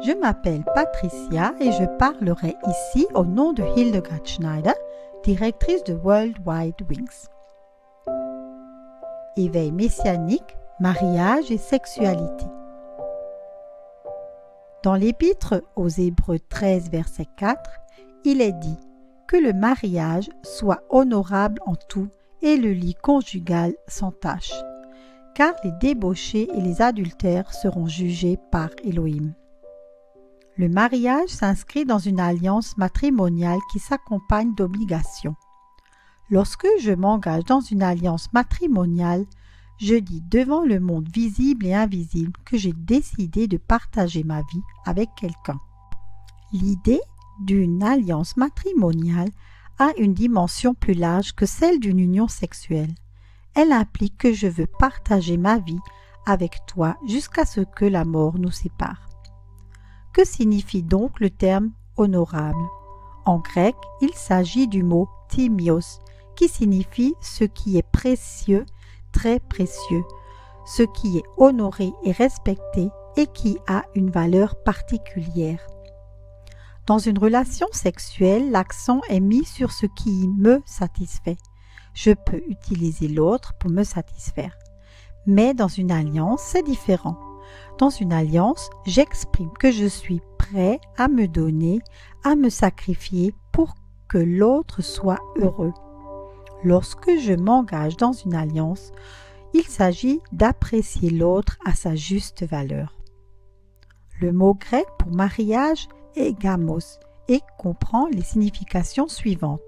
Je m'appelle Patricia et je parlerai ici au nom de Hildegard Schneider, directrice de World Wide Wings. Éveil messianique, mariage et sexualité. Dans l'Épître aux Hébreux 13, verset 4, il est dit que le mariage soit honorable en tout et le lit conjugal sans tache, car les débauchés et les adultères seront jugés par Elohim. Le mariage s'inscrit dans une alliance matrimoniale qui s'accompagne d'obligations. Lorsque je m'engage dans une alliance matrimoniale, je dis devant le monde visible et invisible que j'ai décidé de partager ma vie avec quelqu'un. L'idée d'une alliance matrimoniale a une dimension plus large que celle d'une union sexuelle. Elle implique que je veux partager ma vie avec toi jusqu'à ce que la mort nous sépare. Que signifie donc le terme « honorable » ? En grec, il s'agit du mot « timios » qui signifie ce qui est précieux, très précieux, ce qui est honoré et respecté et qui a une valeur particulière. Dans une relation sexuelle, l'accent est mis sur ce qui me satisfait. Je peux utiliser l'autre pour me satisfaire. Mais dans une alliance, c'est différent. Dans une alliance, j'exprime que je suis prêt à me donner, à me sacrifier pour que l'autre soit heureux. Lorsque je m'engage dans une alliance, il s'agit d'apprécier l'autre à sa juste valeur. Le mot grec pour mariage est gamos et comprend les significations suivantes.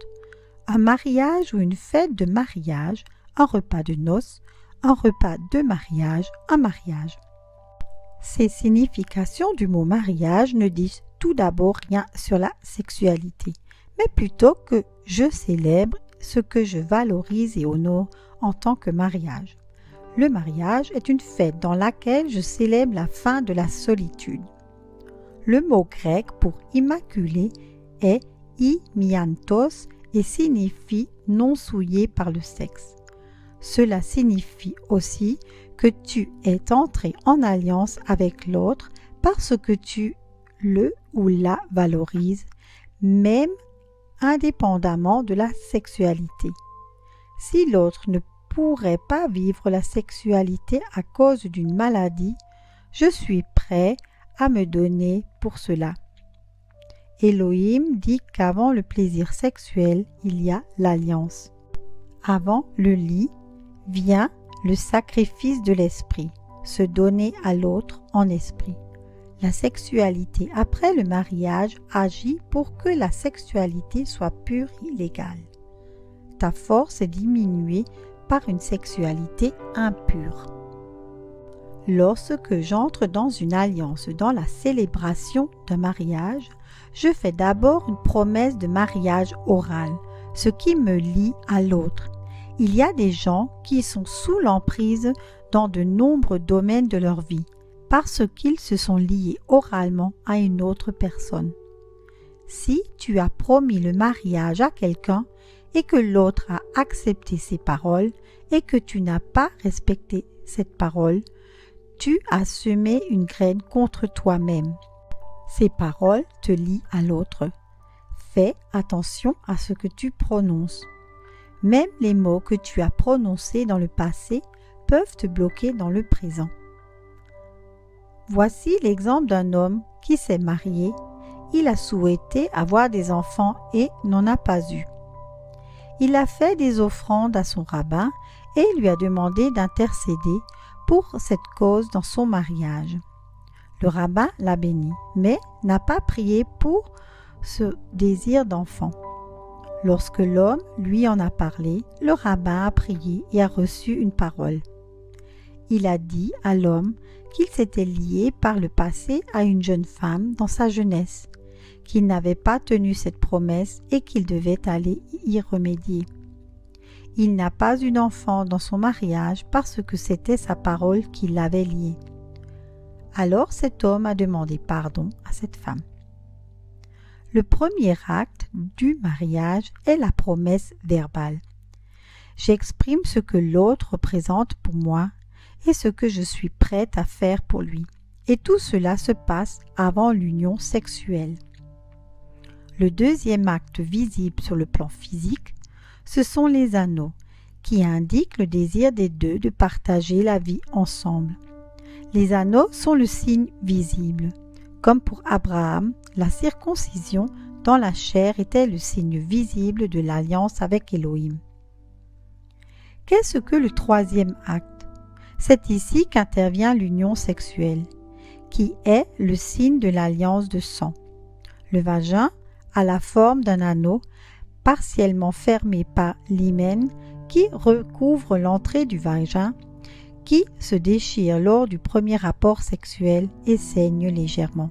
Un mariage ou une fête de mariage, un repas de noces, un repas de mariage, un mariage. Ces significations du mot mariage ne disent tout d'abord rien sur la sexualité, mais plutôt que je célèbre ce que je valorise et honore en tant que mariage. Le mariage est une fête dans laquelle je célèbre la fin de la solitude. Le mot grec pour immaculé est imiantos et signifie non souillé par le sexe. Cela signifie aussi que tu es entré en alliance avec l'autre parce que tu le ou la valorises, même indépendamment de la sexualité. Si l'autre ne pourrait pas vivre la sexualité à cause d'une maladie, je suis prêt à me donner pour cela. Elohim dit qu'avant le plaisir sexuel, il y a l'alliance. Avant le lit vient le sacrifice de l'esprit, se donner à l'autre en esprit. La sexualité après le mariage agit pour que la sexualité soit pure et légale. Ta force est diminuée par une sexualité impure. Lorsque j'entre dans une alliance, dans la célébration d'un mariage, je fais d'abord une promesse de mariage oral, ce qui me lie à l'autre. Il y a des gens qui sont sous l'emprise dans de nombreux domaines de leur vie, parce qu'ils se sont liés oralement à une autre personne. Si tu as promis le mariage à quelqu'un et que l'autre a accepté ses paroles et que tu n'as pas respecté cette parole, tu as semé une graine contre toi-même. Ces paroles te lient à l'autre. Fais attention à ce que tu prononces. Même les mots que tu as prononcés dans le passé peuvent te bloquer dans le présent. Voici l'exemple d'un homme qui s'est marié. Il a souhaité avoir des enfants et n'en a pas eu. Il a fait des offrandes à son rabbin et lui a demandé d'intercéder pour cette cause dans son mariage. Le rabbin l'a béni, mais n'a pas prié pour ce désir d'enfant. Lorsque l'homme lui en a parlé, le rabbin a prié et a reçu une parole. Il a dit à l'homme qu'il s'était lié par le passé à une jeune femme dans sa jeunesse, qu'il n'avait pas tenu cette promesse et qu'il devait aller y remédier. Il n'a pas eu d'enfant dans son mariage parce que c'était sa parole qui l'avait lié. Alors cet homme a demandé pardon à cette femme. Le premier acte du mariage est la promesse verbale. J'exprime ce que l'autre représente pour moi et ce que je suis prête à faire pour lui. et tout cela se passe avant l'union sexuelle. Le deuxième acte visible sur le plan physique, ce sont les anneaux, qui indiquent le désir des deux de partager la vie ensemble. Les anneaux sont le signe visible. Comme pour Abraham, la circoncision dans la chair était le signe visible de l'alliance avec Elohim. Qu'est-ce que le troisième acte? C'est ici qu'intervient l'union sexuelle, qui est le signe de l'alliance de sang. Le vagin a la forme d'un anneau partiellement fermé par l'hymen qui recouvre l'entrée du vagin, qui se déchire lors du premier rapport sexuel et saigne légèrement.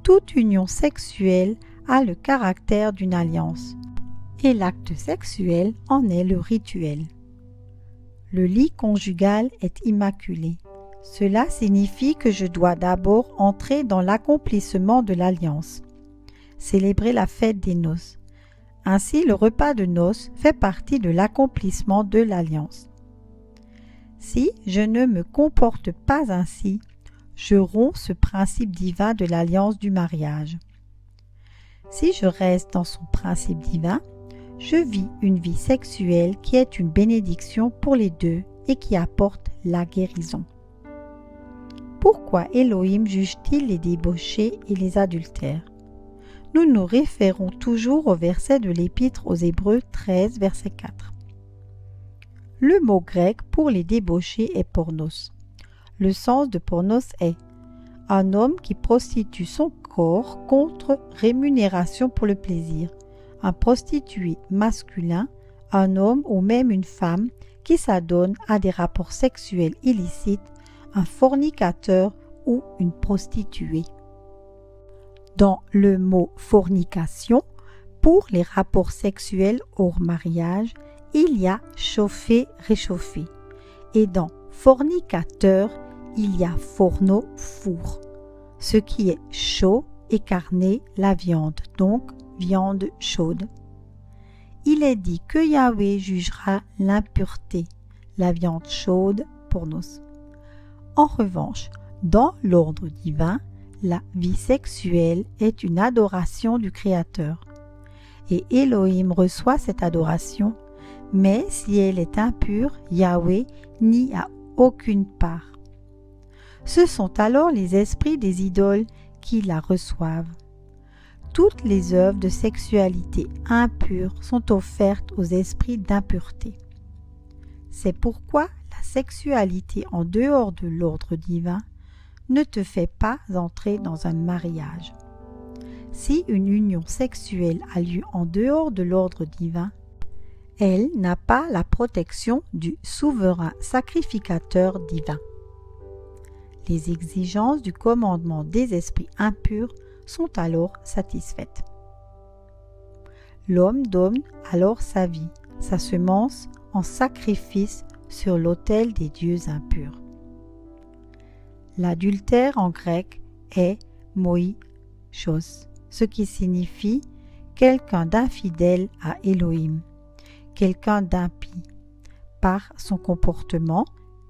Toute union sexuelle a le caractère d'une alliance, et l'acte sexuel en est le rituel. Le lit conjugal est immaculé. Cela signifie que je dois d'abord entrer dans l'accomplissement de l'alliance, célébrer la fête des noces. Ainsi, le repas de noces fait partie de l'accomplissement de l'alliance. Si je ne me comporte pas ainsi, je romps ce principe divin de l'alliance du mariage. Si je reste dans son principe divin, je vis une vie sexuelle qui est une bénédiction pour les deux et qui apporte la guérison. Pourquoi Elohim juge-t-il les débauchés et les adultères? Nous nous référons toujours au verset de l'Épître aux Hébreux 13, verset 4. Le mot grec pour les débauchés est pornos. Le sens de pornos est un homme qui prostitue son corps contre rémunération pour le plaisir, un prostitué masculin, un homme ou même une femme qui s'adonne à des rapports sexuels illicites, un fornicateur ou une prostituée. Dans le mot fornication, pour les rapports sexuels hors mariage, il y a chauffer-réchauffer. Et dans fornicateur, il y a fourneau, four. Ce qui est chaud, écarner la viande, donc viande chaude. Il est dit que Yahweh jugera l'impureté, la viande chaude, pornos. En revanche, dans l'ordre divin, la vie sexuelle est une adoration du Créateur. Et Elohim reçoit cette adoration, mais si elle est impure, Yahweh n'y a aucune part. Ce sont alors les esprits des idoles qui la reçoivent. Toutes les œuvres de sexualité impure sont offertes aux esprits d'impureté. C'est pourquoi la sexualité en dehors de l'ordre divin ne te fait pas entrer dans un mariage. Si une union sexuelle a lieu en dehors de l'ordre divin, elle n'a pas la protection du souverain sacrificateur divin. Les exigences du commandement des esprits impurs sont alors satisfaites. L'homme donne alors sa vie, sa semence, en sacrifice sur l'autel des dieux impurs. L'adultère en grec est moïchos, ce qui signifie quelqu'un d'infidèle à Elohim, quelqu'un d'impie. Par son comportement,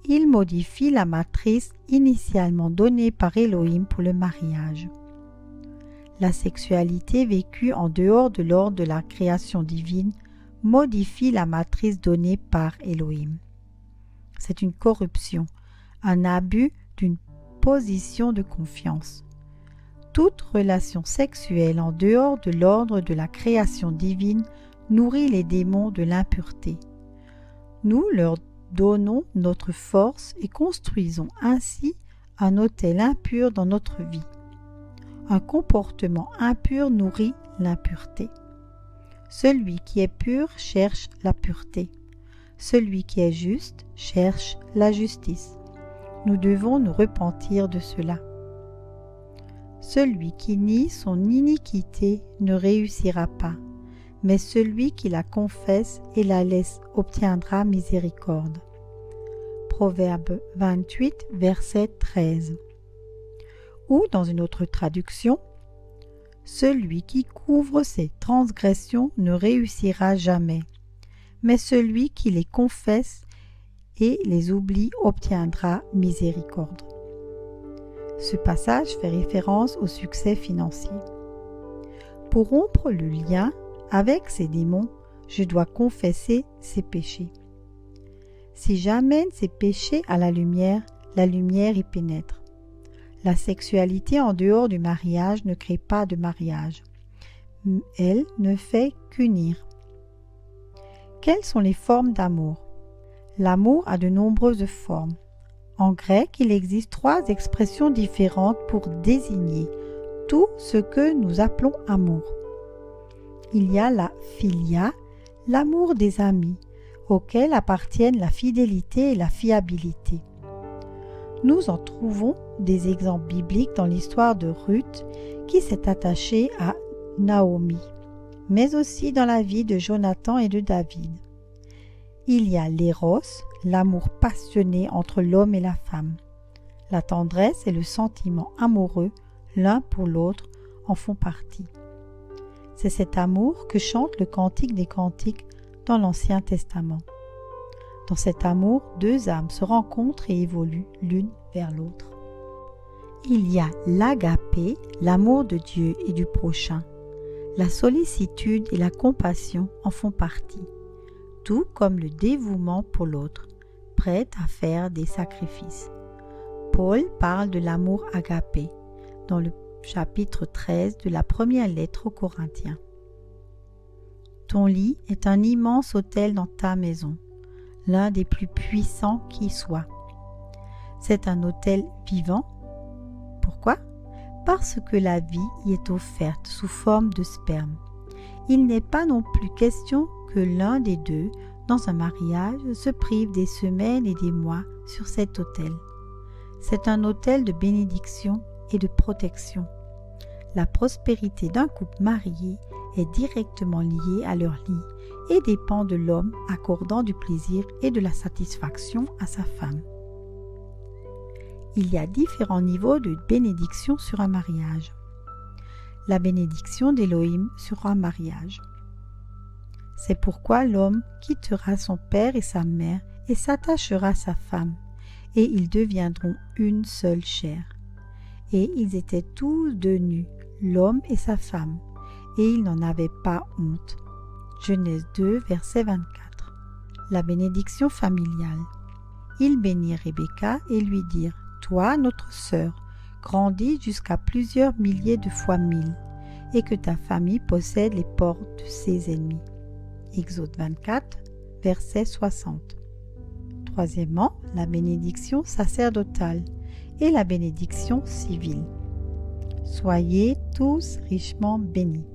il modifie la matrice initialement donnée par Elohim pour le mariage. La sexualité vécue en dehors de l'ordre de la création divine modifie la matrice donnée par Elohim. C'est une corruption, un abus d'une position de confiance. Toute relation sexuelle en dehors de l'ordre de la création divine nourrit les démons de l'impureté. Nous leur donnons notre force et construisons ainsi un autel impur dans notre vie. Un comportement impur nourrit l'impureté. Celui qui est pur cherche la pureté. Celui qui est juste cherche la justice. Nous devons nous repentir de cela. Celui qui nie son iniquité ne réussira pas, mais celui qui la confesse et la laisse obtiendra miséricorde. Proverbe 28, verset 13. Ou dans une autre traduction, celui qui couvre ses transgressions ne réussira jamais, mais celui qui les confesse et les oublie obtiendra miséricorde. Ce passage fait référence au succès financier. Pour rompre le lien avec ces démons, je dois confesser ces péchés. Si j'amène ces péchés à la lumière y pénètre. La sexualité en dehors du mariage ne crée pas de mariage. Elle ne fait qu'unir. Quelles sont les formes d'amour? L'amour a de nombreuses formes. En grec, il existe 3 expressions différentes pour désigner tout ce que nous appelons amour. Il y a la philia, l'amour des amis, auquel appartiennent la fidélité et la fiabilité. Nous en trouvons des exemples bibliques dans l'histoire de Ruth qui s'est attachée à Naomi, mais aussi dans la vie de Jonathan et de David. Il y a l'éros, l'amour passionné entre l'homme et la femme. La tendresse et le sentiment amoureux l'un pour l'autre en font partie. C'est cet amour que chante le Cantique des Cantiques dans l'Ancien Testament. Dans cet amour, 2 âmes se rencontrent et évoluent l'une vers l'autre. Il y a l'agapé, l'amour de Dieu et du prochain. La sollicitude et la compassion en font partie, tout comme le dévouement pour l'autre, prêt à faire des sacrifices. Paul parle de l'amour agapé dans le chapitre 13 de la première lettre aux Corinthiens. Ton lit est un immense autel dans ta maison, l'un des plus puissants qui soit. C'est un autel vivant. Pourquoi? Parce que la vie y est offerte sous forme de sperme. Il n'est pas non plus question que l'un des deux, dans un mariage, se prive des semaines et des mois sur cet autel. C'est un autel de bénédiction et de protection. La prospérité d'un couple marié est directement liée à leur lit et dépend de l'homme accordant du plaisir et de la satisfaction à sa femme. Il y a différents niveaux de bénédiction sur un mariage. La bénédiction d'Élohim sur un mariage. C'est pourquoi l'homme quittera son père et sa mère et s'attachera à sa femme, et ils deviendront une seule chair. Et ils étaient tous deux nus, l'homme et sa femme, et ils n'en avaient pas honte. Genèse 2, verset 24. La bénédiction familiale. Ils bénirent Rebecca et lui dirent: Toi, notre sœur, grandis jusqu'à plusieurs milliers de fois 1000, et que ta famille possède les portes de ses ennemis. Exode 24, verset 60. Troisièmement, la bénédiction sacerdotale et la bénédiction civile. Soyez tous richement bénis.